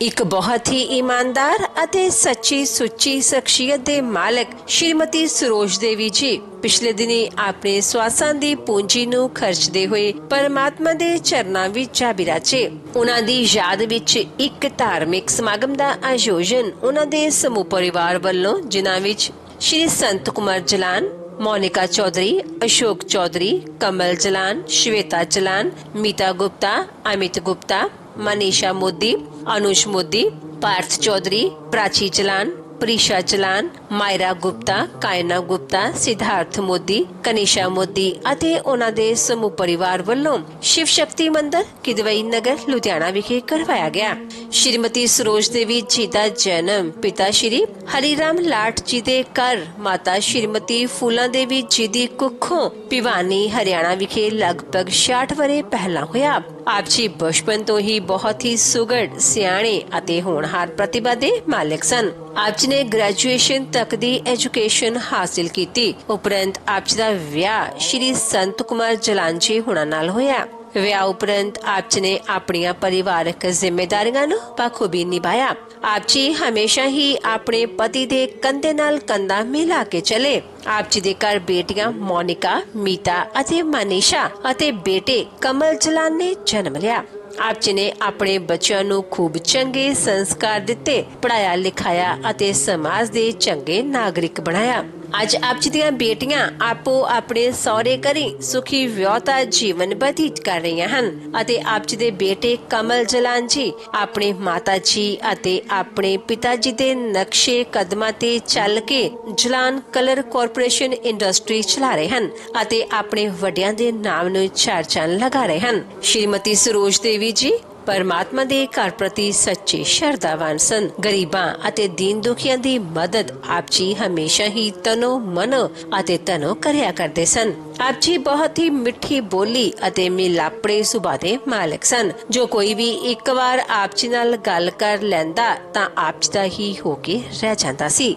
एक बहुत ही ईमानदार ਅਤੇ सच्ची सुच्ची शख्सियत ਦੇ मालिक श्रीमती सरोज देवी जी पिछले दिनी अपने स्वासां दी पूंजी ਨੂੰ ਖਰਚਦੇ ਹੋਏ परमात्मा ਦੇ ਚਰਨਾਂ ਵਿੱਚ ਜਾ ਬਿਰਾਜੇ। ਉਹਨਾਂ ਦੀ ਯਾਦ ਵਿੱਚ ਇੱਕ ਧਾਰਮਿਕ ਸਮਾਗਮ ਦਾ ਆਯੋਜਨ ਉਹਨਾਂ ਦੇ ਸਮੂਹ ਪਰਿਵਾਰ ਵੱਲੋਂ ਜਿਨ੍ਹਾਂ ਵਿੱਚ श्री संत कुमार जलान, मोनिका चौधरी, अशोक चौधरी, कमल जलान, श्वेता जलान, मीता गुप्ता, अमित गुप्ता, मनीषा मोदी, अनुज मोदी, पार्थ चौधरी, प्राची जलान, प्रीशा जलान, मायरा गुप्ता, कायना गुप्ता, सिद्धार्थ मोदी, कनिशा मोदी ਅਤੇ ਉਹਨਾਂ ਦੇ ਸਮੂਹ ਪਰਿਵਾਰ ਵੱਲੋਂ शिव शक्ति मंदिर किदवई नगर लुधियाना विखे करवाया गया। श्रीमती सरोज देवी जी का जन्म पिता श्री हरिराम लाट जी के घर माता श्रीमती फूला देवी जी की कुखों भिवानी हरियाणा विखे लगभग 66 वरे पहला होया। आप जी बचपन तो ही बहुत ही सुगड़ सियाणे ਅਤੇ होनहार प्रतिभा ਦੇ मालिक सन। आप जी ने ग्रेजुएशन तक दी एजुकेशन हासिल की। उपरंत आप जी दा विआह श्री संत कुमार जलान जी हुणां नाल होया। विआह उपरंत आप जी ने अपनी परिवारक जिम्मेदारियां नूं बखूबी निभाया। आप जी हमेशा ही अपने पति दे कंधे नाल कंधा मिला के चले। आप जी दे घर बेटियां मोनिका, मीता अते मनीषा अते बेटे कमल जलान ने जन्म लिया। आप जी ने अपने बच्चों नूं खूब चंगे संस्कार दिते, पढ़ाया लिखाया अते समाज दे चंगे नागरिक बनाया। आज आप जी दियां बेटियां आपो अपने सौरे घरी सुखी विआहता जीवन बतीत कर रही हन अते आप जी दे बेटे कमल जलान जी अपने माता जी अते अपने पिता जी दे नक्शे कदमां ते चल के जलान कलर कॉरपोरेशन इंडस्ट्री चला रहे हन अते अपने वड्डियां दे नाम नूं चार चंद लगा रहे हन। श्रीमती सरोज देवी जी परमात्मा दे घर प्रति सच्चे शरधावान सन। गरीबां अते दीन दुखियां दी मदद आप जी हमेशा ही तनो मनो अते तनो करया करदे सन। आप जी बहुत ही मिठी बोली अते मिलापड़े सुभा दे मालिक सन। जो कोई भी एक बार आप जी नाल गल कर लैंदा तां आप जी दा ही हो के रह जांदा सी।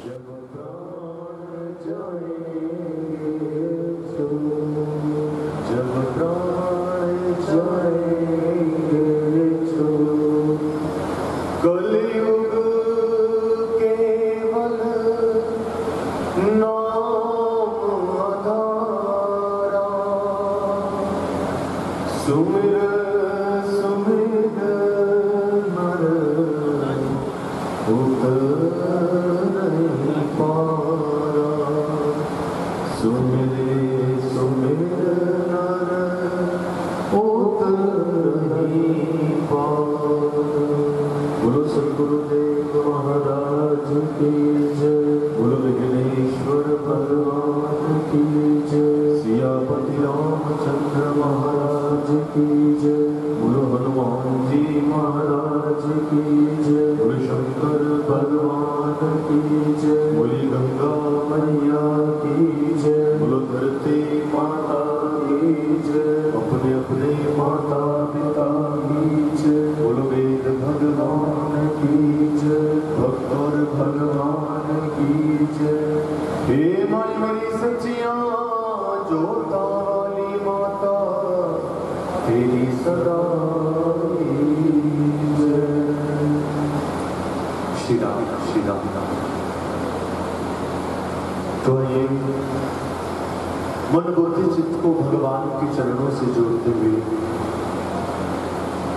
मन बुद्धि चित्त को भगवान के चरणों से जोड़ते हुए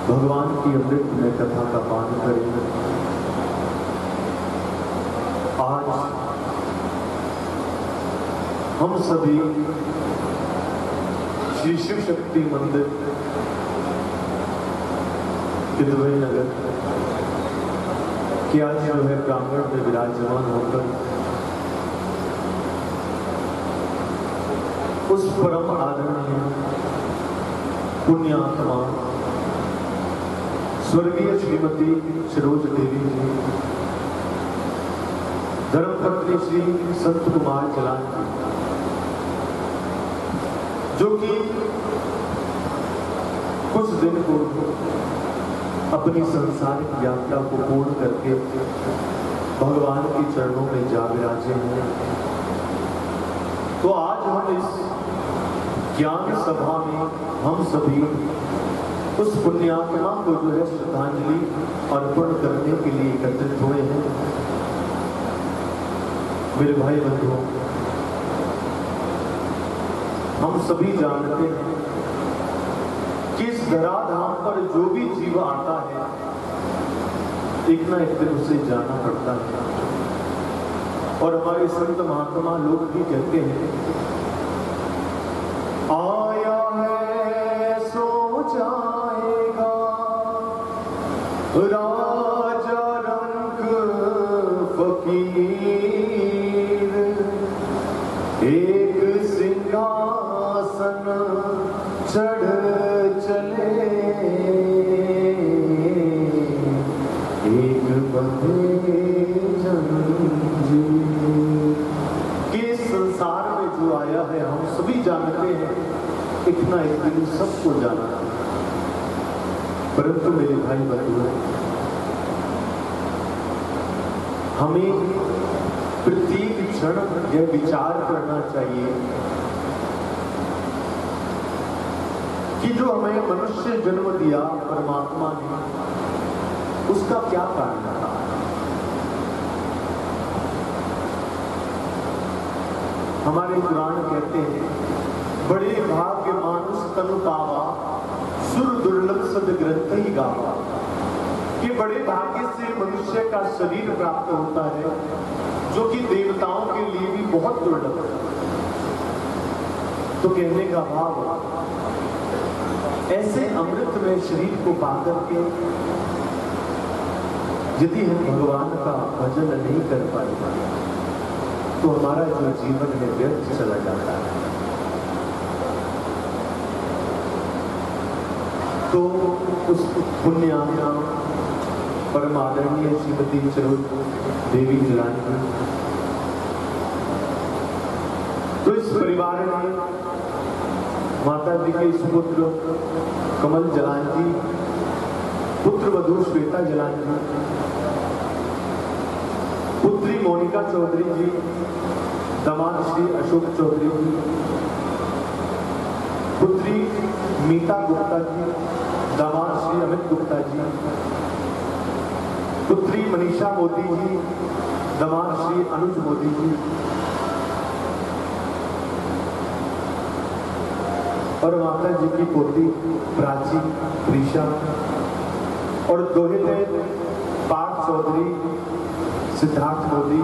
भगवान की अमृत में कथा का पान करें। आज हम सभी श्री शिव शक्ति मंदिर किदवई नगर के आज जो है प्रांगण में विराजमान होकर उस परम आदरणीय पुण्यात्मा स्वर्गीय श्रीमती सरोज देवी जी, धर्मपत्नी श्री संत कुमार जलान जी, जो कि कुछ दिन पूर्व अपनी संसारिक यात्रा को पूर्ण करके भगवान के चरणों में जा विराजे हैं। तो आज हम इस ज्ञान सभा में हम सभी उस पुण्यात्मा को जो है श्रद्धांजलि अर्पण करने के लिए एकत्रित हुए हैं। मेरे भाई बंधुओं, हम सभी जानते हैं कि इस धराधाम पर जो भी जीव आता है एक ना एक दिन उसे जाना पड़ता है। और हमारे संत महात्मा लोग भी कहते हैं, आया है सो जाएगा राजा रंग फकीर, एक सिंहासन चढ़ चले, एक बंधे जंजीर। कि इस संसार में जो आया है हम सभी जानते हैं एक ना एक दिन सबको जाना है। परंतु मेरे भाई बंधुओं, हमें प्रत्येक क्षण यह विचार करना चाहिए कि जो हमें मनुष्य जन्म दिया परमात्मा ने, उसका क्या कारण था। हमारे पुराण कहते हैं, बड़े भाग्य मानुष तनु पावा, सुर दुर्लभ सद ग्रंथ ही गावा। कि बड़े भाग्य से मनुष्य का शरीर प्राप्त होता है, जो कि देवताओं के लिए भी बहुत दुर्लभ है। तो कहने का भाव, ऐसे अमृत में शरीर को पाकर के यदि हम भगवान का भजन नहीं कर पाए तो हमारा जो जीवन है व्यर्थ चला जाता है। तो उस पुण्यात्मा परम आदरणीय श्रीमती सरोज देवी जलानी, तो इस परिवार में माता जी के सुपुत्र कमल जलान जी, पुत्र वधू श्वेता जलान जी, पुत्री मोनिका चौधरी जी, दामाद श्री अशोक चौधरी जी, पुत्री मीता गुप्ता जी, दामाद श्री अमित गुप्ता जी, पुत्री मनीषा मोदी जी, दामाद श्री अनुज मोदी जी, और माता जी की पोती प्राची प्रीशा, और दोहिते पार्थ चौधरी सिद्धार्थ मोदी,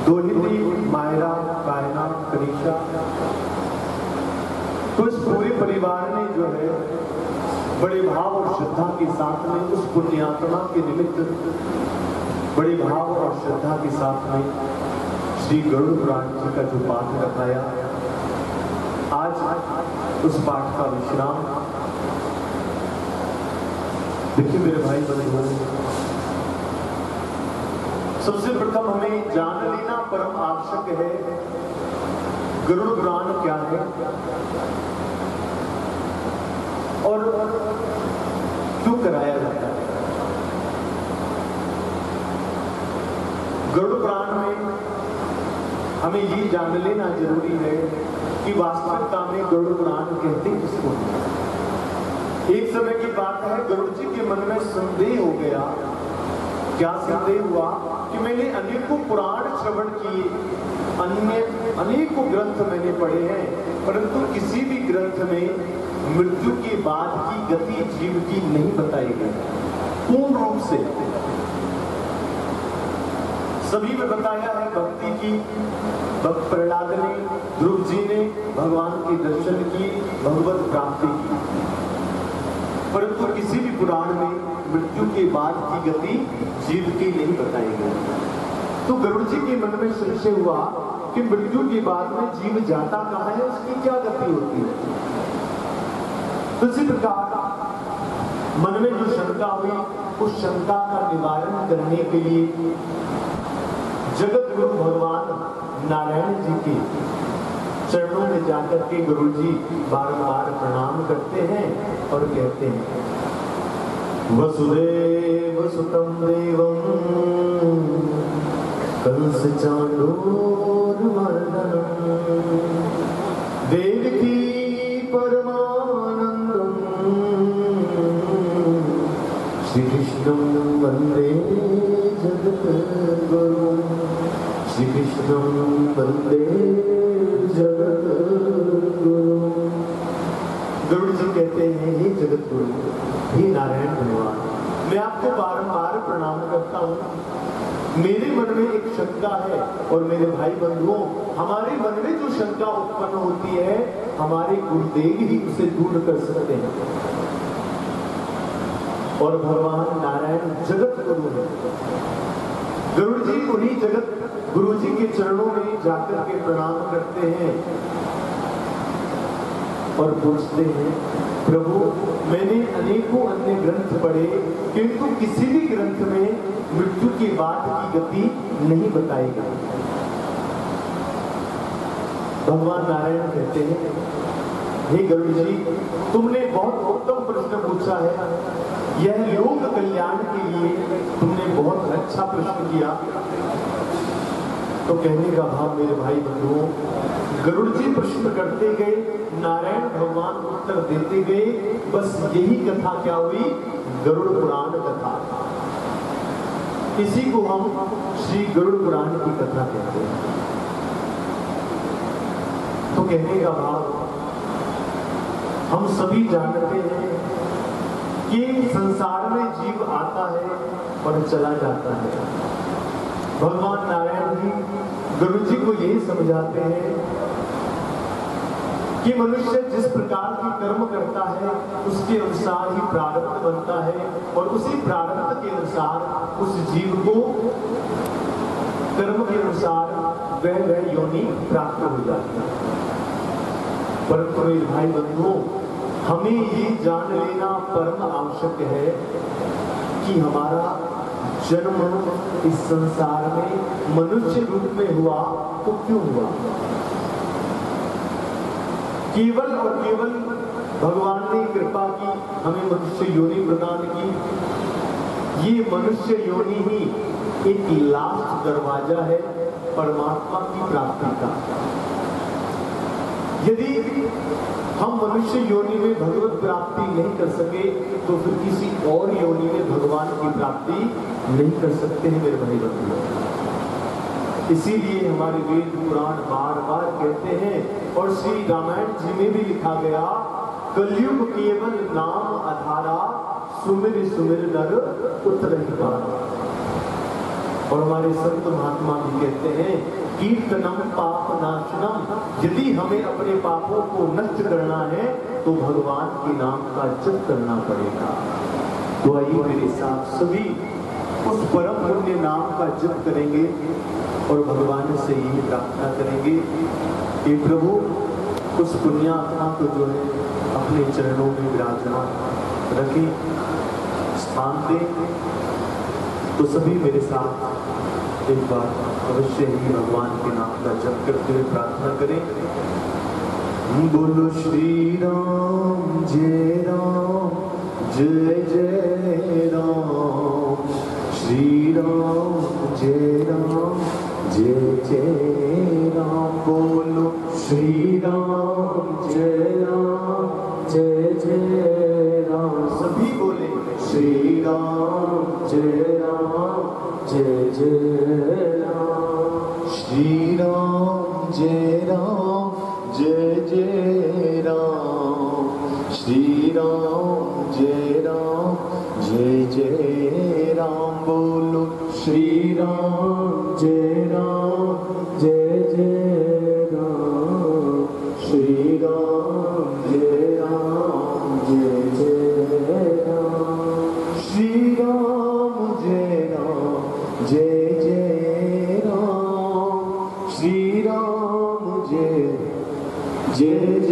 दोहिती मायरा कायना कनीषा। तो इस पूरे परिवार ने जो है बड़े भाव और श्रद्धा के साथ में उस पुण्यात्मा के निमित्त बड़े भाव और श्रद्धा के साथ में श्री गरुड़ पुराण जी का जो पाठ रखाया, आज उस पाठ का विश्राम। देखिए मेरे भाई बंधुओं, सबसे प्रथम हमें जान लेना परम आवश्यक है, गरुड़ पुराण क्या है और क्यों कराया जाता है। गरुड़ पुराण में हमें ये जान लेना जरूरी है कि वास्तविकता में गरुड़ पुराण कहते किसको हैं। एक समय की बात है, गरुड़ जी के मन में संदेह हो गया। क्या संदेह हुआ कि मैंने अनेकों पुराण श्रवण किए, अनेकों ग्रंथ मैंने पढ़े हैं, परंतु किसी भी ग्रंथ में मृत्यु के बाद की गति जीव की नहीं बताई गई पूर्ण रूप से। सभी में बताया है भक्ति की, भक्त प्रहलाद ने, ध्रुव जी ने भगवान के दर्शन की, भगवत प्राप्ति की, परंतु किसी भी पुराण में मृत्यु के बाद की गति जीव की नहीं बताई गई। तो गरुड़ जी के मन में संशय हुआ कि मृत्यु के बाद में जीव जाता कहाँ है, उसकी क्या गति होती है। तो इसी प्रकार मन में जो शंका हुई, उस शंका का निवारण करने के लिए जगत गुरु भगवान नारायण जी के चरणों में जाकर के गुरु जी बार बार प्रणाम करते हैं और कहते हैं, वसुदेव सुतम देवम कंस चांडूर मर्दनम देवकी परमानंदम श्री कृष्णं वंदे जगद्गुरुं, श्री कृष्णं वंदे जगद्गुरुं। गरुड़ जी कहते हैं, हे जगद्गुरु, हे नारायण भगवान, मैं आपको बारंबार प्रणाम करता हूँ। मेरे मन में एक शंका है और मेरे भाई बंधुओं, हमारे मन में जो शंका उत्पन्न होती है, हमारे गुरुदेव ही उसे दूर कर सकते हैं। और भगवान नारायण जगत गुरु है। गरुड़ जी उन्हीं जगत गुरु जी के चरणों में जाकर के प्रणाम करते हैं और पूछते हैं, प्रभु मैंने अनेकों अन्य ग्रंथ पढ़े, किंतु किसी भी ग्रंथ में मृत्यु के बाद की गति नहीं बताई गई। भगवान नारायण कहते हैं, हे गरुड़ जी, तुमने बहुत उत्तम प्रश्न पूछा है। यह लोक कल्याण के लिए तुमने बहुत अच्छा प्रश्न किया। तो कहने का भाव मेरे भाई बंधुओं, गरुड़ जी प्रश्न करते गए, नारायण भगवान उत्तर देते गए। बस यही कथा क्या हुई? गरुड़ पुराण कथा। इसी को हम श्री गरुड़ पुराण की कथा कहते हैं। तो कहने का भाव, हम सभी जानते हैं कि संसार में जीव आता है और चला जाता है। भगवान नारायण जी गरुड़ जी को यही समझाते हैं कि मनुष्य जिस प्रकार की कर्म करता है, उसके अनुसार ही प्रारब्ध बनता है और उसी प्रारब्ध के अनुसार उस जीव को कर्म के अनुसार वह योनि प्राप्त हो जाती है। परंतु मेरे भाई बंधुओं, हमें ये जान लेना परम आवश्यक है कि हमारा जन्म इस संसार में मनुष्य रूप में हुआ तो क्यों हुआ? केवल और केवल भगवान ने कृपा की, हमें मनुष्य योनि प्रदान की। ये मनुष्य योनि ही एक लास्ट दरवाजा है परमात्मा की प्राप्ति का। यदि हम मनुष्य योनि में भगवत प्राप्ति नहीं कर सके, तो फिर किसी और योनि में भगवान की प्राप्ति नहीं कर सकते हैं मेरे भाई बंधु। इसीलिए हमारे वेद पुराण बार बार कहते हैं, और श्री रामायण जी में भी लिखा गया, कलयुग केवल नाम आधारा, सुमिर सुमिर नर उतरहि पारा। और हमारे संत महात्मा भी कहते हैं, कीर्तनम पाप नाशनम, यदि हमें अपने पापों को नष्ट करना है तो भगवान के नाम का जप करना पड़ेगा। तो आइए मेरे साथ सभी उस परम पुण्य नाम का जप करेंगे और भगवान से यही प्रार्थना करेंगे कि प्रभु उस पुण्यात्मा को जो है अपने चरणों में विराजमान रखें, स्थान दें। तो सभी मेरे साथ एक बार अवश्य ही भगवान के नाम का जप करते हुए प्रार्थना करें। बोलो श्री राम जय राम जय जय राम, श्री राम जय राम जय जय राम। बोलो श्री राम जय राम जय जय राम। सभी बोले श्री राम जय राम जय जय राम, श्री राम जय राम जय जय राम, श्री राम जय राम जय जय राम। बोलो श्री राम जय राम जय जय राम, श्री राम जय राम जय जय राम, श्री राम जय राम जय जय राम, श्री राम जय जय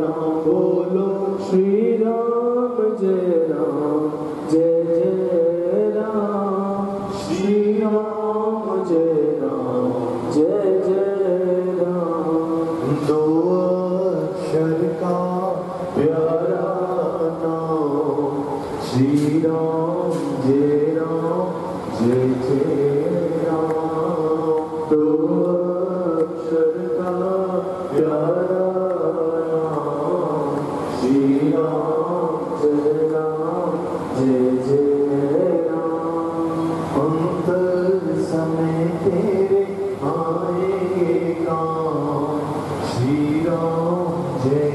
राम। बोलो श्री राम जय राम जय जय राम, श्री राम जय राम जय जय राम। दो अक्षर का प्यारा नाम, श्री राम जय जय राम। दो अक्षर का प्यारा नाम, श्री राम जय जय जय राम। अंत समय तेरे आएंगे काम। श्री राम जय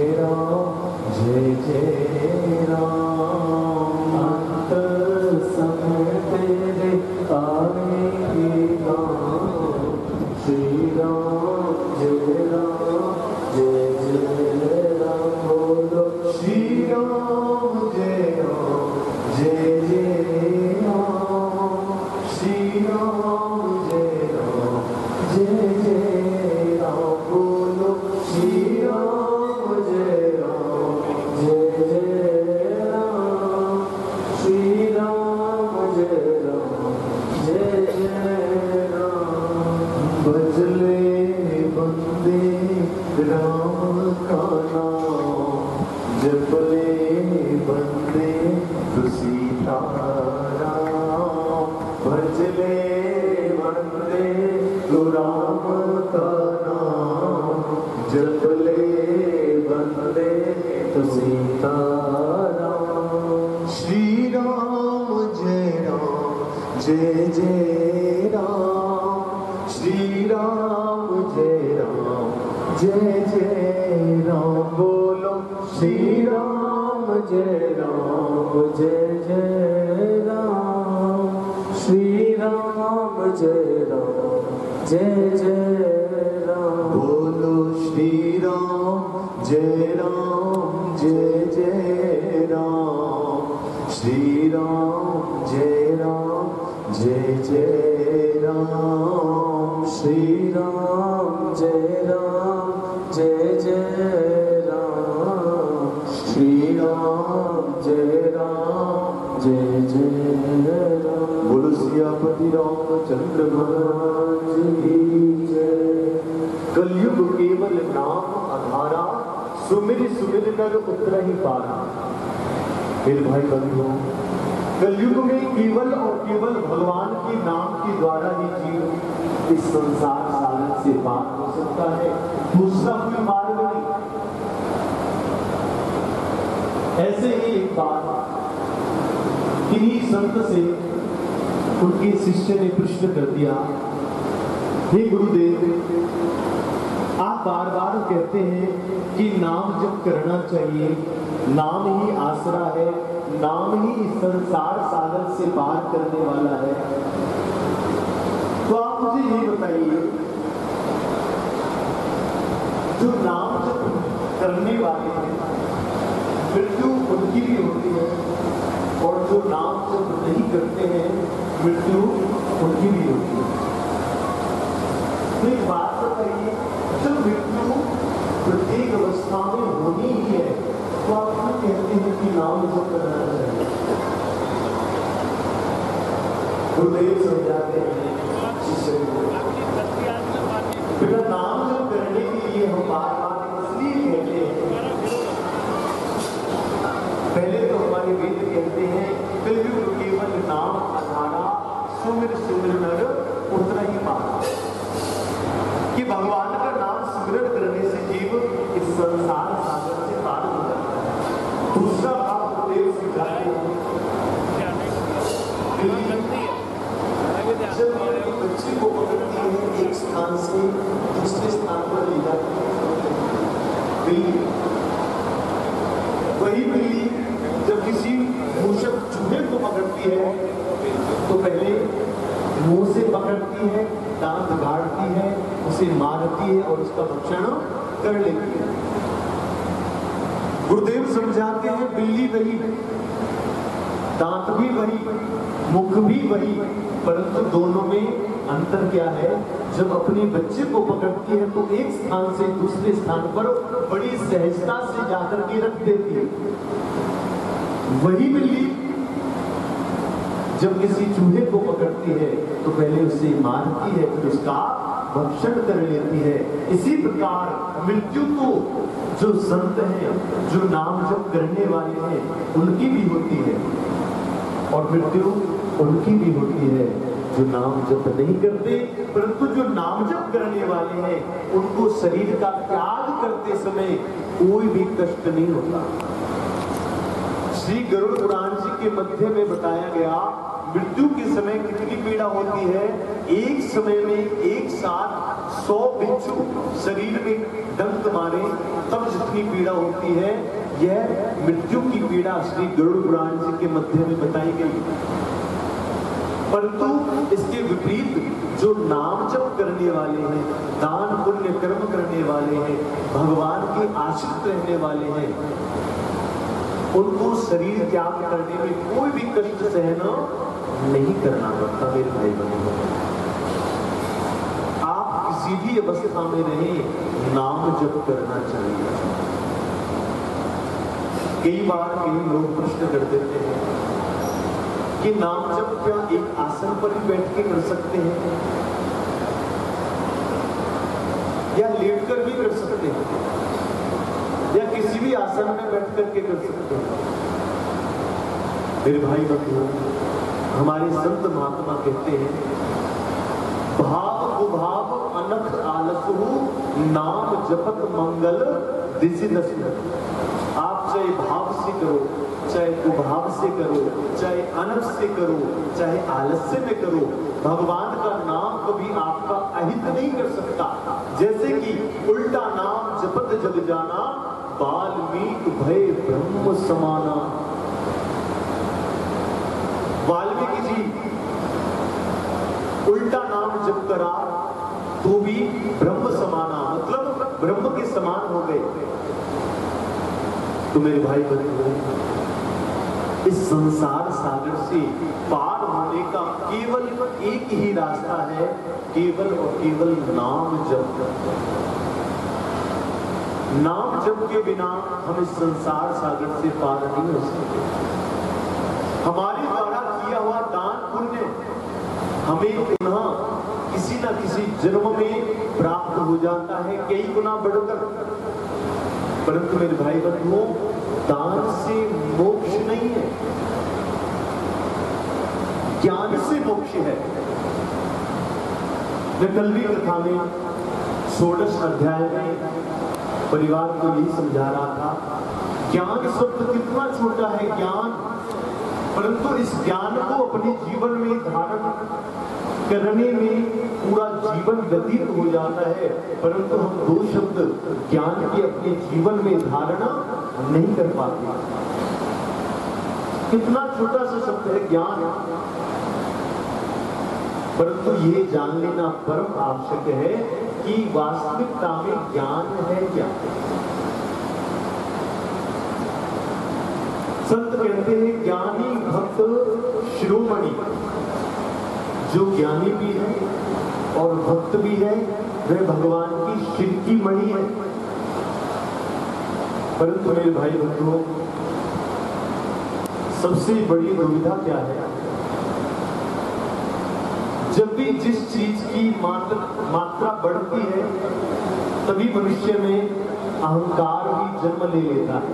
जय राम। अंत समय तेरे आएंगे काम। श्री राम जय जय राम। बोलो श्री राम जय जय राम। श्री राम जय जय राम। बोलो श्री राम जय जय राम। श्री राम जय जय राम। बजले बंदे राम का नाम। जपले बंदे तो सीता राम। भजले बंदे तो राम का नाम। जपले बंदे तो सीता राम। श्री राम जय जय राम। श्री राम जय जय राम। बोलो श्री राम जय जय राम। श्री राम जय जय राम। बोलो श्री राम जय जय राम। श्री राम जय जय राम। श्री राम जय जय राम। श्री राम जय जय राम। बोलो सियापति रामचंद्र भगवान की जय। कलयुग केवल नाम आधारा। सुमिर सुमिर नर उतरहि पारा। मेरे भाई बंधुओं, कलयुग में केवल और केवल भगवान के नाम के द्वारा ही जीव इस संसार सागर से पार हो सकता है। दूसरा कोई मार्ग नहीं। ऐसे ही एक बार किन्हीं संत से उनके शिष्य ने प्रश्न कर दिया, हे गुरुदेव, आप बार बार कहते हैं कि नाम जप करना चाहिए, नाम ही आसरा है, नाम ही इस संसार सागर से पार करने वाला है। तो आप मुझे ये बताइए, जो नाम जप करने वाले हैं मृत्यु उनकी भी होती है, और जो नाम जप नहीं करते हैं मृत्यु उनकी भी होती है। तो एक बात बताइए, जब मृत्यु प्रत्येक अवस्था में होनी ही है तो आप क्यों कहते हैं कि नाम जप करना चाहिए? गुरुदेव समझाते हैं शिष्य को, बेटा नाम जप करने के लिए हम बार बार इसलिए कहते हैं, पहले तो हमारे वेद कहते हैं कलयुग केवल नाम आधारा। सुमिर सुमिर नर उतरहि पारा। कि भगवान का नाम स्मरण करने से जीव इस संसार सागर से पार हो जाता है। दूसरा भाव गुरुदेव समझाते हैं, जब बच्चे को पकड़ती है एक स्थान से दूसरे स्थान पर ले जाती है बिल्ली, वही बिल्ली जब किसी मूषक चूहे को पकड़ती है तो पहले मुंह से पकड़ती है, दांत गाड़ती है, उसे मारती है और उसका भक्षण कर लेती है। गुरुदेव समझाते हैं बिल्ली वही, दांत भी वही, मुख भी वही, परंतु दोनों में अंतर क्या है? जब अपने बच्चे को पकड़ती है तो एक स्थान से दूसरे स्थान पर बड़ी सहजता से जाकर के रख देती है। वही बिल्ली जब किसी चूहे को पकड़ती है तो पहले उसे मारती है, फिर उसका भक्षण कर लेती है। इसी प्रकार मृत्यु तो जो संत हैं, जो नाम जप करने वाले हैं, उनकी भी होती है, और मृत्यु उनकी भी होती है जो नाम जप नहीं करते। परंतु जो नाम जप करने वाले हैं उनको शरीर का त्याग करते समय कोई भी कष्ट नहीं होता। श्री गरुड़ पुराण जी के मध्य में बताया गया मृत्यु के समय कितनी पीड़ा होती है। एक समय में एक साथ 100 बिच्छू शरीर में डंक मारे तब जितनी पीड़ा होती है, यह मृत्यु की पीड़ा श्री गरुड़ पुराण जी के मध्य में बताई गई। परंतु इसके विपरीत जो नाम जप करने वाले हैं, दान पुण्य कर्म करने वाले हैं, भगवान के आश्रित रहने वाले हैं, उनको शरीर त्याग करने में कोई भी कष्ट सहना नहीं करना पड़ता। मेरे भाई बहनों, आप किसी भी अवस्था में रहें, नाम जप करना चाहिए। कई बार कई लोग प्रश्न कर देते हैं कि नाम जप क्या एक आसन पर ही बैठ के कर सकते हैं या लेट कर भी कर सकते हैं या किसी भी आसन में बैठ करके कर सकते हैं। मेरे भाई बंधुओं, हमारे संत महात्मा कहते हैं, भाव कुभाव अनख आलसहु नाम जपत मंगल दिसि दसु। आप चाहे भाव से करो, चाहे कुभाव से करो, चाहे अनख से करो, चाहे आलस्य में करो, भगवान का नाम कभी आपका अहित नहीं कर सकता। जैसे कि उल्टा नाम जपत जग जाना, वाल्मीकि भय ब्रह्म समाना। वाल्मीकि जी उल्टा नाम जप करा तो भी ब्रह्म समाना, मतलब ब्रह्म के समान हो गए। तो मेरे भाई बहनों, इस संसार सागर से पार होने का केवल एक ही रास्ता है, केवल और केवल नाम जप। नाम जप के बिना हम इस संसार सागर से पार नहीं हो सकते। हमारे द्वारा किया हुआ दान पुण्य हमें पुनः किसी न किसी जन्म में प्राप्त हो जाता है, कई गुना बढ़कर। परंतु मेरे भाई बंधुओं, दान से मोक्ष नहीं है, ज्ञान से मोक्ष है। मैं कल भी कथा में 16 अध्याय में परिवार को यही समझा रहा था, ज्ञान शब्द कितना छोटा है ज्ञान, परंतु इस ज्ञान को अपने जीवन में धारण करने में पूरा जीवन व्यतीत हो जाता है, परंतु हम 2 शब्द ज्ञान के अपने जीवन में धारणा नहीं कर पाते। कितना छोटा सा शब्द है ज्ञान, परंतु ये जान लेना परम आवश्यक है कि वास्तविकता में ज्ञान है क्या। संत कहते हैं, ज्ञानी भक्त शिरोमणि। जो ज्ञानी भी है और भक्त भी है, वह भगवान की शिर की मणि है। परंतु मेरे भाई बंधुओं, सबसे बड़ी दुविधा क्या है, जब भी जिस चीज की मात्रा बढ़ती है, तभी मनुष्य में अहंकार भी जन्म ले लेता है।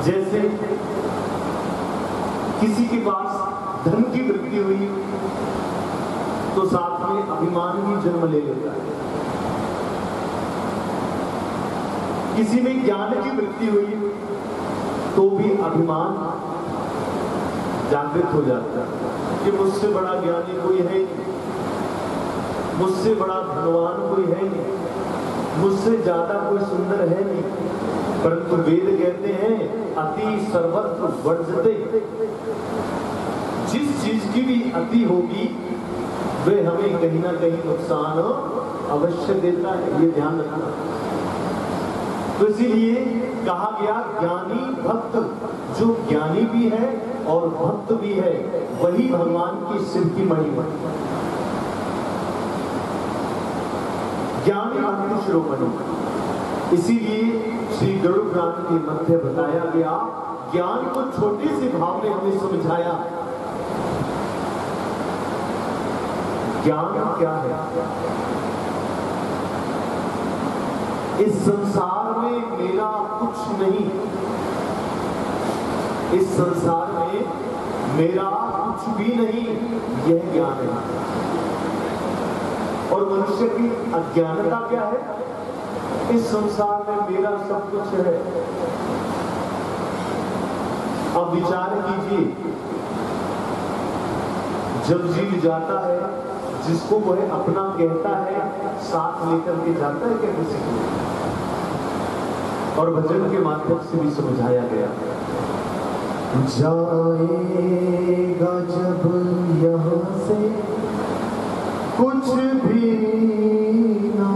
जैसे किसी के पास धन की वृद्धि हुई तो साथ में अभिमान भी जन्म ले लेता है। किसी में ज्ञान की वृद्धि हुई तो भी अभिमान जागृत हो जाता है कि मुझसे बड़ा ज्ञानी कोई है नहीं, मुझसे बड़ा धनवान कोई है नहीं, मुझसे ज्यादा कोई सुंदर है नहीं। परंतु वेद कहते हैं, अति सर्वत्र वर्जते। जिस चीज की भी अति होगी वह हमें कहीं ना कहीं नुकसान अवश्य देता है, ये ध्यान रखना। तो इसीलिए कहा गया, ज्ञानी भक्त, जो ज्ञानी भी है और भक्त भी है, वही भगवान की सिर की मणि है। ज्ञानी भक्त शिरोमणि। इसीलिए श्री गरुड़ पुराण के मध्य बताया गया, ज्ञान को छोटे से भाव में हमें समझाया। ज्ञान क्या है? इस संसार में मेरा कुछ नहीं, इस संसार में मेरा कुछ भी नहीं, यह ज्ञान है। और मनुष्य की अज्ञानता क्या है? इस संसार में मेरा सब कुछ है। अब विचार कीजिए, जब जीव जाता है, जिसको वह अपना कहता है, साथ लेकर के जाता है क्या किसी को? और भजन के माध्यम से भी समझाया गया, जाएगा जब यहाँ से कुछ भी ना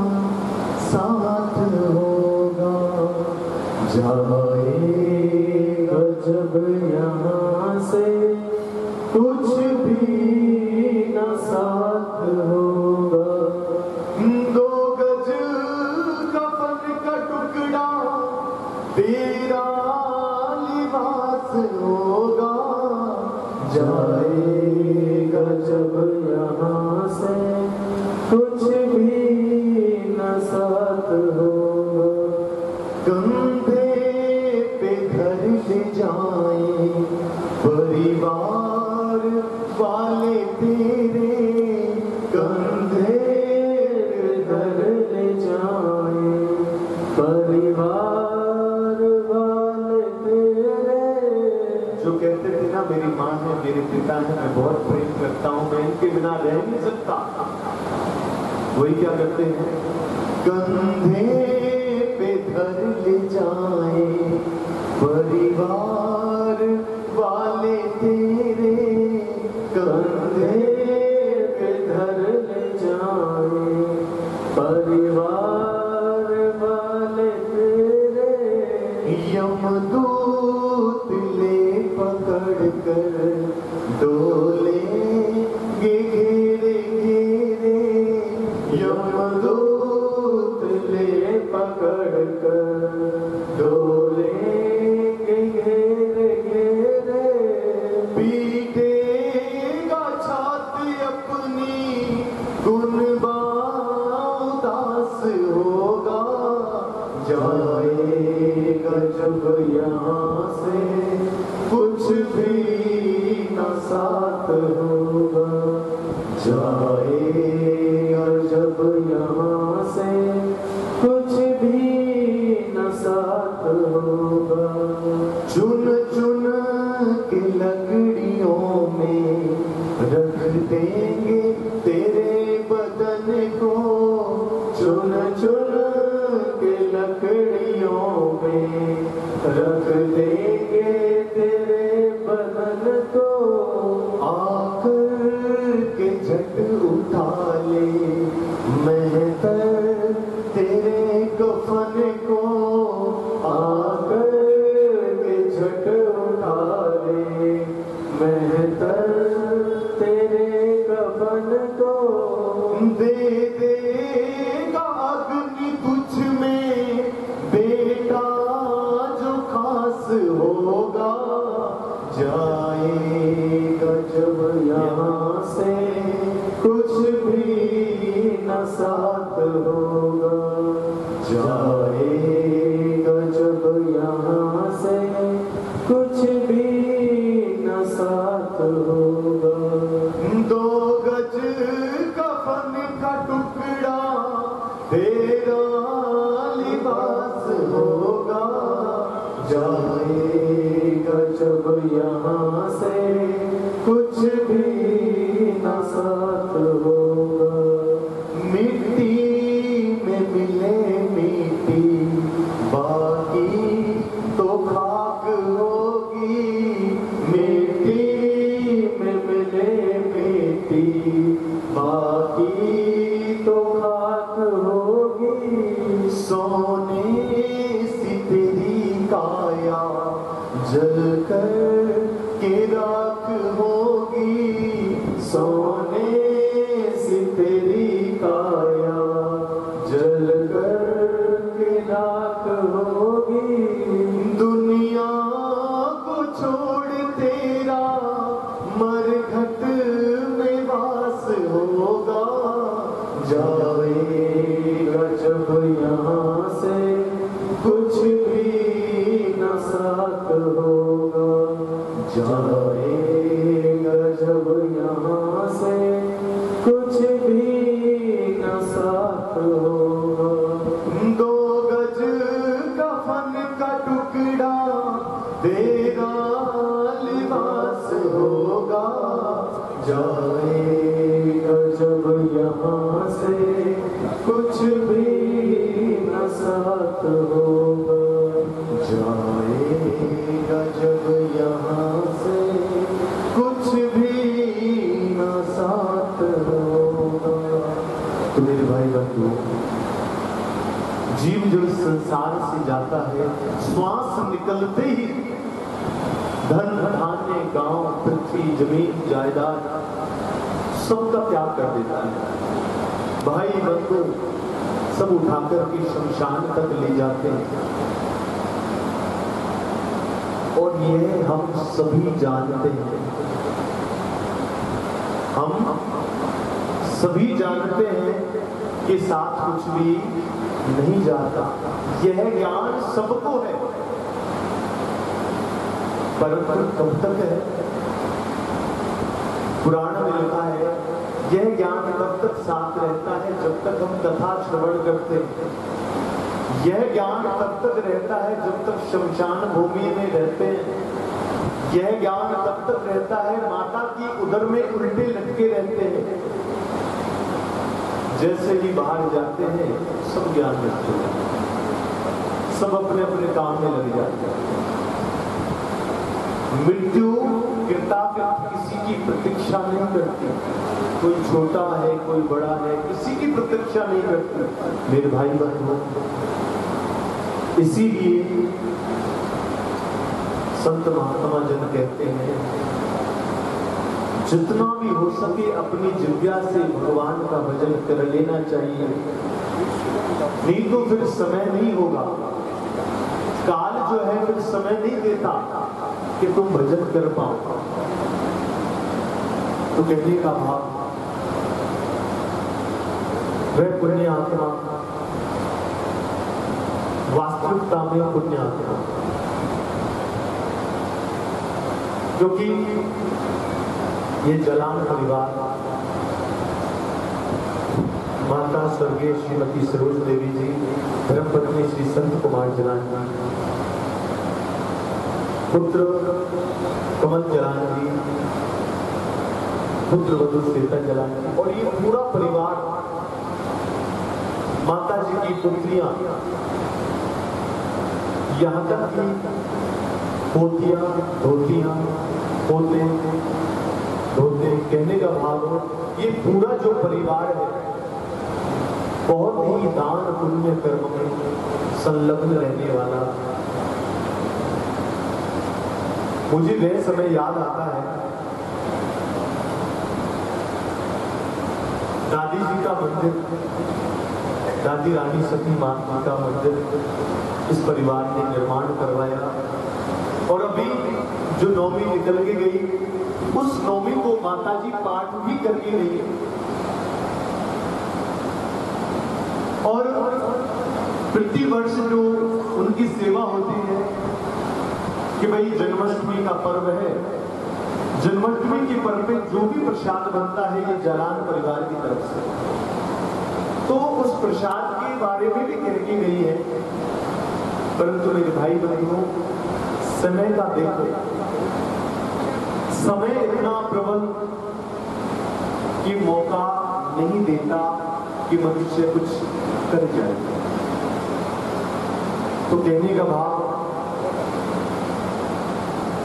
साथ होगा, जाएगा जब यहाँ से कुछ भी ना साथ होगा। 2 गज कफन का टुकड़ा तेरा लिबास होगा, जाएगा जब यहाँ से कुछ भी न साथ होगा। कंधे पे धर ले जाए परिवार वाले तेरे, कंधे पे धर ले जाए परिवार वाले तेरे। जो कहते थे ना, मेरी माँ है, मेरे पिता है, मैं बहुत प्रेम करता हूँ, मैं इनके बिना रह नहीं सकता, वही क्या करते हैं, कंधे पे धर ले जाए परिवार वाले तेरे, कंधे पे धर ले जाए परिवार वाले तेरे। यमदूत ले पकड़ कर डोले घेरे घेरे, यमदूत ले पकड़ कर डोले घेरे घेरे। पीटेगा छाती अपनी गुनबा उदास होगा, जाएगा जब यहाँ से कुछ भी न साथ होगा, जाएगा जब यहाँ से कुछ भी न साथ होगा। चुन चुन के लकड़ियों में रख देंगे तेरे बदन को, चुन चुन के लकड़ियों में रख देंगे तेरे बदन को। आकर के झट उठा ले मेहतर तेरे कफन को, आकर के झट उठा ले मेहतर तेरे कफन को। दे देगा अग्नि तुझ में बेटा जो खास होगा, जाएगा जब यहाँ से कुछ भी न साथ होगा, जाएगा जब यहाँ से कुछ भी न साथ होगा। 2 गज कफन का टुकड़ा तेरा लिबास होगा, जाएगा जब यहाँ से कुछ भी न साथ होगा। मिट्टी में मिले मिट्टी, बाकी तो खाक होगी, मिट्टी में मिले मिट्टी, बाकी तो खाक होगी। सोने सी तेरी काया जलकर के राख होगी, सोने सी तेरी काया जलकर के राख होगी। दुनिया को छोड़ तेरा मरघट में वास होगा, जाएगा जब यहाँ से कुछ भी न साथ होगा, जाएगा जब यहाँ से कुछ भी न साथ होगा। 2 तेरा लिबास होगा, जाएगा जब यहाँ से कुछ भी न साथ होगा, जाएगा जब यहाँ से कुछ भी न साथ होगा। तो मेरे भाई बंधु, जीव जब संसार से जाता है, श्वास निकलते ही धन धान्य, गांव, पृथ्वी, जमीन, जायदाद सबका त्याग कर देता है। भाई बंधु सब उठाकर के शमशान तक ले जाते हैं। और यह हम सभी जानते हैं, हम सभी जानते हैं कि साथ कुछ भी नहीं जाता। यह ज्ञान सबको है, परंतु कब तक है? पुराण में लिखा है, यह ज्ञान तब तक साथ रहता है जब तक हम कथा श्रवण करते हैं। यह ज्ञान तब तक रहता है जब तक शमशान भूमि में रहते हैं। यह ज्ञान तब तक रहता है माता की उदर में उल्टे लटके रहते हैं। जैसे ही बाहर जाते हैं सब ज्ञान रखते हैं, सब अपने अपने काम में लग जाते हैं। मृत्यु कृताकृत किसी की प्रतीक्षा नहीं करती, कोई छोटा है कोई बड़ा है, किसी की प्रतीक्षा नहीं करती मेरे भाई बहनों। इसीलिए संत महात्मा जन कहते हैं, जितना भी हो सके अपनी जिज्ञा से भगवान का भजन कर लेना चाहिए, नहीं तो फिर समय नहीं होगा। काल जो है फिर समय नहीं देता कि तुम भजन कर पाओ। तो कहने का भाव, वह पुण्य आत्मा वास्तविकता में पुण्य आत्मा, क्योंकि ये जलान परिवार माता स्वर्गीय श्रीमती सरोज देवी जी, धर्मपत्नी श्री संत कुमार जलान जी, पुत्र कमल जलान जी, पुत्र वधु श्वेता जलान जी, और ये पूरा परिवार, माता जी की पुत्रियां, यहाँ तक की पोतियां, धोतियां, पोते, धोते, कहने का भाव ये पूरा जो परिवार है बहुत ही दान पुण्य कर्म में संलग्न रहने वाला। मुझे वह समय याद आता है, दादी जी का मंदिर, दादी रानी सती माता का मंदिर इस परिवार ने निर्माण करवाया। और अभी जो नौमी निकल के गई, उस नौमी को माता जी पाठ भी करके गई। और प्रति वर्ष जो उनकी सेवा होती है कि भाई जन्माष्टमी का पर्व है, जन्माष्टमी के पर्व पे जो भी प्रसाद बनता है ये जलान परिवार की तरफ से, तो उस प्रसाद के बारे में भी कह के गई है। परंतु मेरे भाई बहनों, समय का देखो, समय इतना प्रबल कि मौका नहीं देता कि मनुष्य कुछ कर जाए। तो कहने का भाव,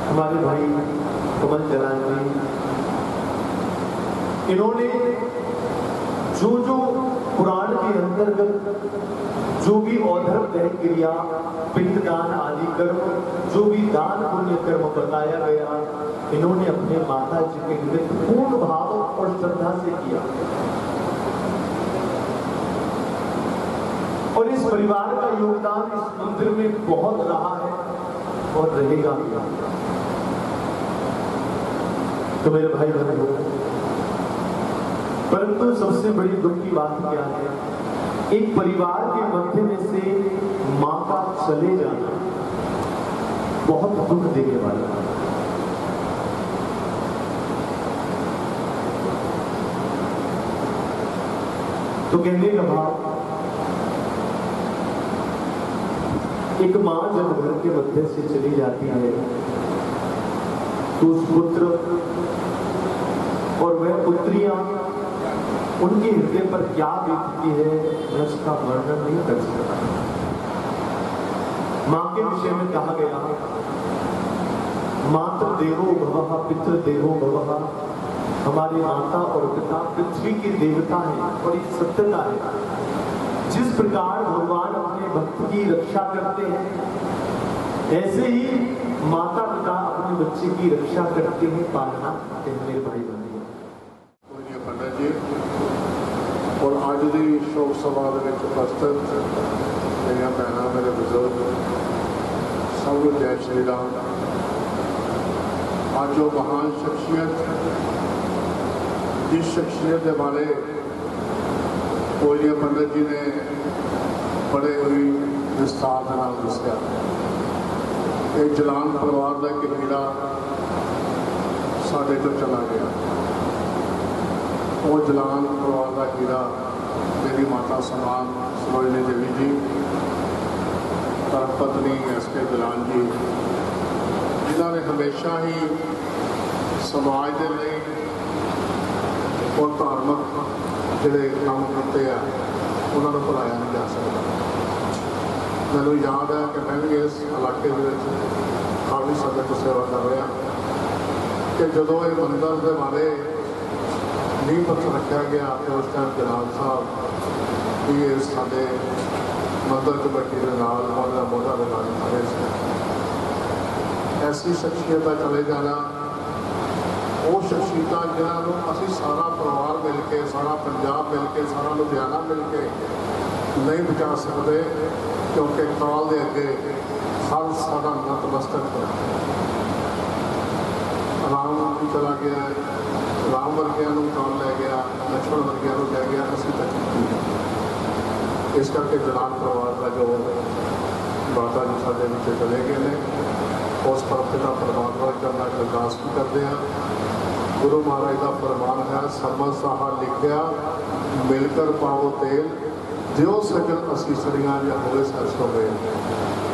हमारे भाई कमल जलान जी, इन्होंने जो जो पुराण के अंतर्गत जो भी औधर्म दहन क्रिया, पिंडदान आदि कर्म, जो भी दान पुण्य कर्म बताया गया, इन्होंने अपने माता जी के निमित्त पूर्ण भाव और श्रद्धा से किया। और इस परिवार का योगदान इस मंदिर में बहुत रहा है और रहेगा भी। तो मेरे भाई बहनों, परंतु सबसे बड़ी दुख की बात क्या है, एक परिवार के मध्य में से मां का चले जाना बहुत दुख देने वाला है। तो कहने का भाव, एक माँ जब घर के मध्य से चली जाती है तो उस पुत्र और वह पुत्रियां उनके हृदय पर क्या बीतती है मैं उसका वर्णन नहीं कर सकता। मां के विषय में कहा गया मातृ देवो भवः पितृ देवो भवः। हमारे माता और पिता पृथ्वी के देवता हैं और ये सत्यता है। जिस प्रकार भगवान अपने भक्त की रक्षा करते हैं ऐसे ही माता पिता अपने बच्चे की रक्षा करते हैं, पालना करते हैं। मेरे भाई बहन पंडित जी और आज की शोक सभा उपस्थित मेरिया भैन मेरे बुजुर्ग सब कुछ जय श्री राम। आज जो महान शख्सियत जिस शख्सियत के बारे कोलिया पंडित जी ने बड़े ही विस्तार के नाम दसिया, एक जलान परिवार का एक हीरा साढ़े तो चला गया। वो जलान परिवार का हीरा मेरी माता समान सरोजनी देवी जी, पत्नी एस.के. जलान जी, जिन्होंने हमेशा ही समाज के लिए और धार्मिक जोड़े काम करते हैं उन्होंने भुलाया नहीं जा सकता। मैनू याद है कि मैं भी इस इलाके काफ़ी संगत सेवा कर रहा कि जो ये मंदिर के बारे नींह पत्थर रखा गया तो उस टाइम जलाल साहब भी साढ़े मंदिर कमेटी के नाल मोहरा लगा खड़े से। ऐसी शख्सियत का चले जाना वो शख्सियत जिन्होंने असी सारा परिवार मिल के सारा पंजाब मिल के सारा लुधियाना मिल के नहीं बचा सकते, क्योंकि काल के अगे हर सारा नतमस्तक है। राम भी चला गया, राम वर्गिया काल लै गया, लक्ष्मण वर्गिया लै गया, असी तक नहीं। इस करके जलाल परिवार का जो माता जी साढ़े नीचे चले गए हैं उस पर पिता परमात्मा करना अरदास भी करते हैं। गुरु महाराज का फरमान है समझ साहा लिखिया मिलकर पाओ तेल जो सजन असीसरियां या होवे सरसों मेल।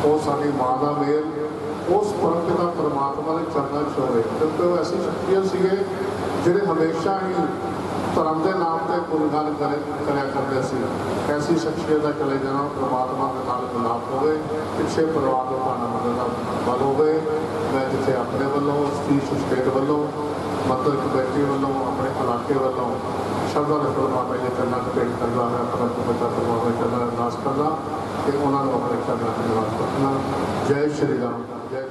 वो साड़ी माँ का मेल उस परम पिता परमात्मा के चरणों च होवे, क्योंकि वो ऐसी शख्सियत सीगे जिहड़े हमेशा ही धर्म के नाम पर गुणगान करया करते सी। ऐसी शख्सियत का चले जाना परमात्मा के नाल मिलाप होवे, पिछे परिवार को पाना मनना बल होवे। मैं जिथे अपने वालों स्टीच स्टेट वालों मंदिर कमेटी वालों अपने इलाके वालों शब्दों ने परमात्मा के चरणों च भेंट करना है, अपना बच्चा परमात्मा के चरणों अरदास करना कि उन्होंने अपने चरणों च निवास करना। जय श्री राम, जय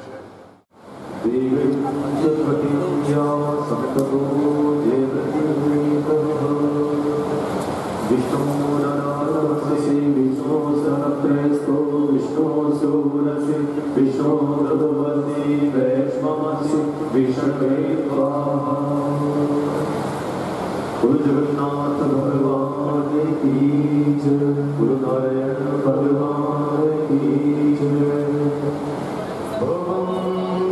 गुरु जगन्नाथ भगवान की जय, गुरु नारायण भगवान की जय। भवं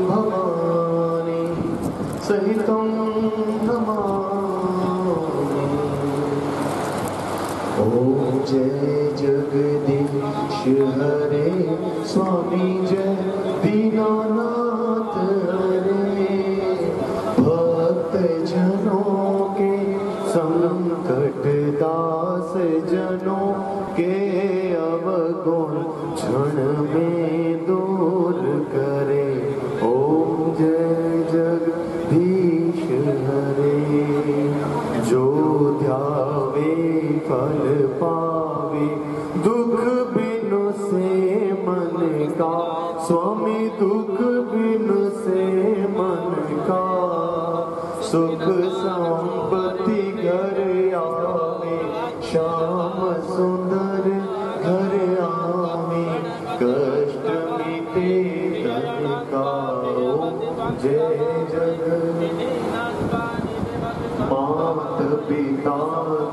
भवानी सहितं नमामि। ओम जय जगदीश हरे स्वामी जय दीनानाथ हरे। भक्त जनों के संकट दास जनों के अवगुण क्षण में दूर करे। ओम जय जगदीश हरे। जो ध्यावे फल पावे दुख बिनु से मन का, स्वामी दुख बिनु से मन का। सुख संपत्ति घर आवे, श्याम सुंदर घर आवे। कष्ट मिटे तन का। जय जगन्नाथ। मात पिता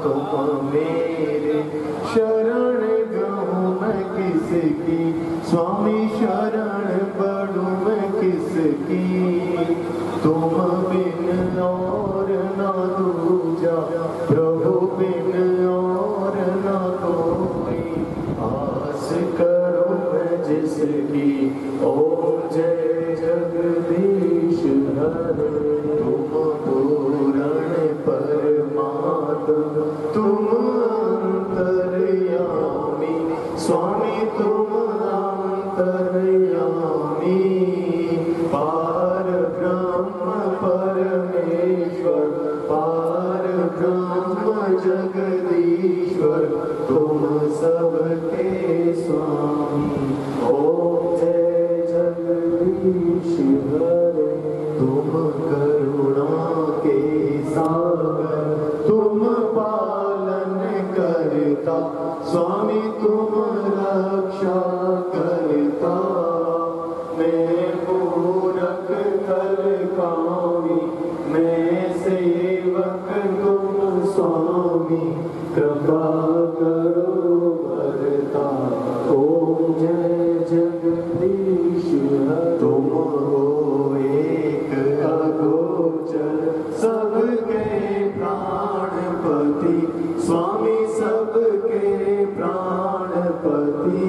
तुम मेरे शरण गहूँ मैं किसकी, स्वामी शरण बड़ू मैं किसकी। तुम बिन और ना दूजा, प्रभु बिन और ना कोई। आस करो मैं जिसकी, हरे। तुम करुणा के सागर, तुम पालन करता, स्वामी तुम रक्षा करता। मैं पूरक कलकामी, मैं सेवक तुम स्वामी, कृपा करो भरता। ओम जय जगदीश हरे। तुम हो एक अगोचर, सबके प्राणपति, स्वामी सबके प्राणपति।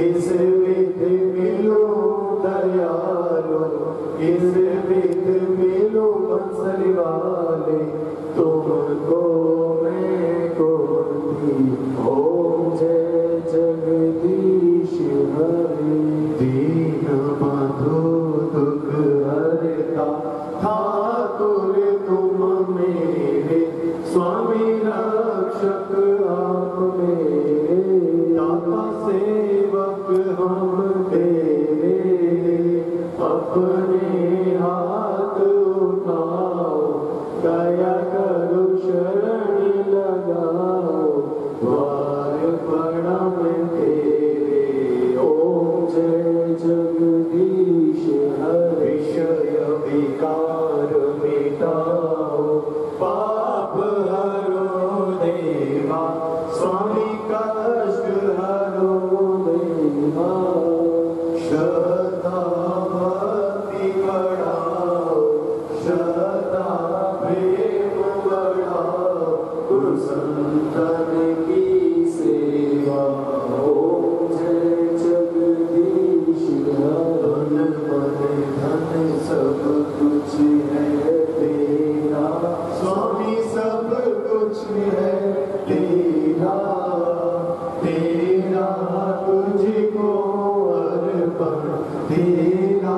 इस विधि मिलो दयालो, इस विधि मिलो बंसरी वाले, तुमको मैं कोती। ओम जय जगदीश हरे। दीन बंधु दुख हरता, ठाकुर तुम मेरे, स्वामी रक्षक आप मेरे। दाता सेवक हम तेरे, अपने हाथ उठाओ, दया करो शरण लगाओ, द्वार पड़ा मैं तेरे। ओम जय जगदीश हरे। विषय विकार मिटाओ, पाप हरो देवा, स्वामी कष्ट हरो देवा। श्रद्धा भक्ति बढ़ाओ, श्रद्धा प्रेम बढ़ाओ, गुरु संतन की सेवा। ओम जय जगदीश हरे। मन धन सब कुछ है तेरा, स्वामी सब कुछ है तेरा। तेरा तुझको अर्पण, तेरा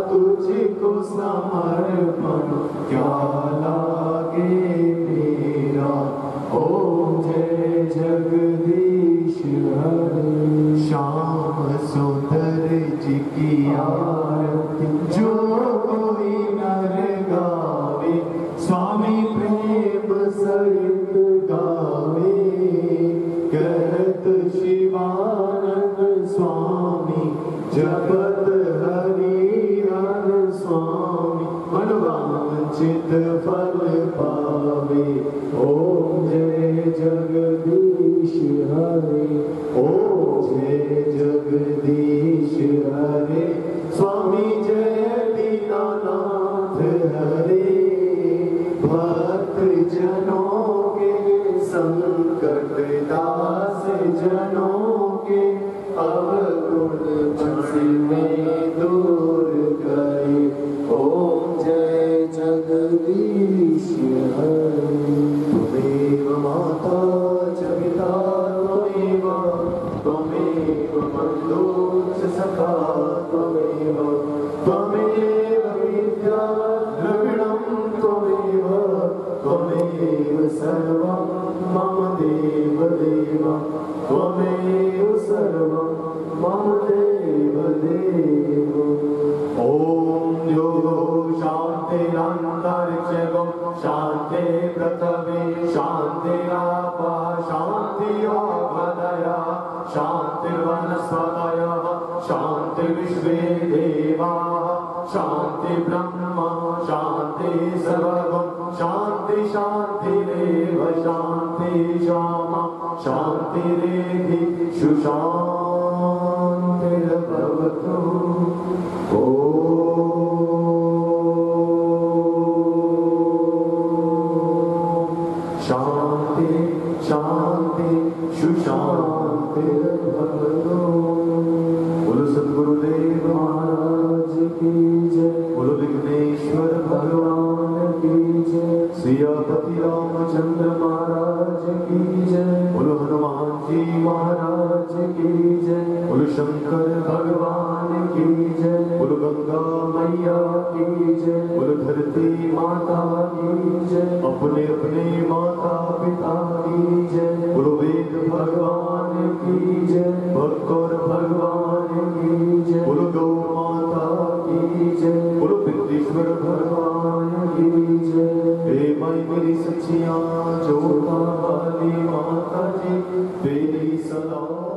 तुझको समर्पण, क्या लागे मेरा। ओम जय जगदीश हरे। श्याम सुंदर जी की आरती, जो कोई नर गावे, स्वामी प्रेम सहित गावे। कहत शिवानंद स्वामी, जपत हरि हर स्वामी, मनवांछित फल पावे। ओम जय जगदीश हरे। ओम जय जगदीश हरे। स्वामी जय दीनानाथ हरे। भक्त जनों के संकट, दास जनों के अवगुण, बंसी में दूर करे। ओम जय जगदीश हरे। त्वमेव माता च पिता त्वमेव, त्वमेव बन्धु च सखा त्वमेव, त्वमेव विद्या द्रविणं त्वमेव, त्वमेव सर्वं मम देव देव, त्वमेव सर्वं मम देव देव। ओम यो शान्तिरन्तरिक्षगो, शान्ति पृथिवी, शान्तिरापः, शान्तिर्वागदयः, शान्तिर्वनस्पतयः, शान्तिर्विश्वे देवाः, शान्ति ब्रह्म, शान्ति सर्वगं, शान्ति शान्तिरेव, शान्ति श्यामा, शान्तिरेधि सुशान्तिर्भवतु। शांति शांति सुशांतिर्भवतु। बोलो सद्गुरुदेव महाराज की जय। बोलो विघ्नेश्वर भगवान की जय। सियापति रामचंद्र महाराज की जय। बोलो हनुमान जी महाराज की जय। बोलो शंकर भगवान की जय। बोलो गंगा मैया की जय। बोलो धरती माता की जय। अपने अपने माता पिता की जय। बोलो वेद भगवान की जय। भक्त और भगवान की जय। बोलो गौ माता की बोलो पितृश्वर भगवान की जय। हे माई मेरी सच्चियां जोता वाली माता जी, तेरी सदा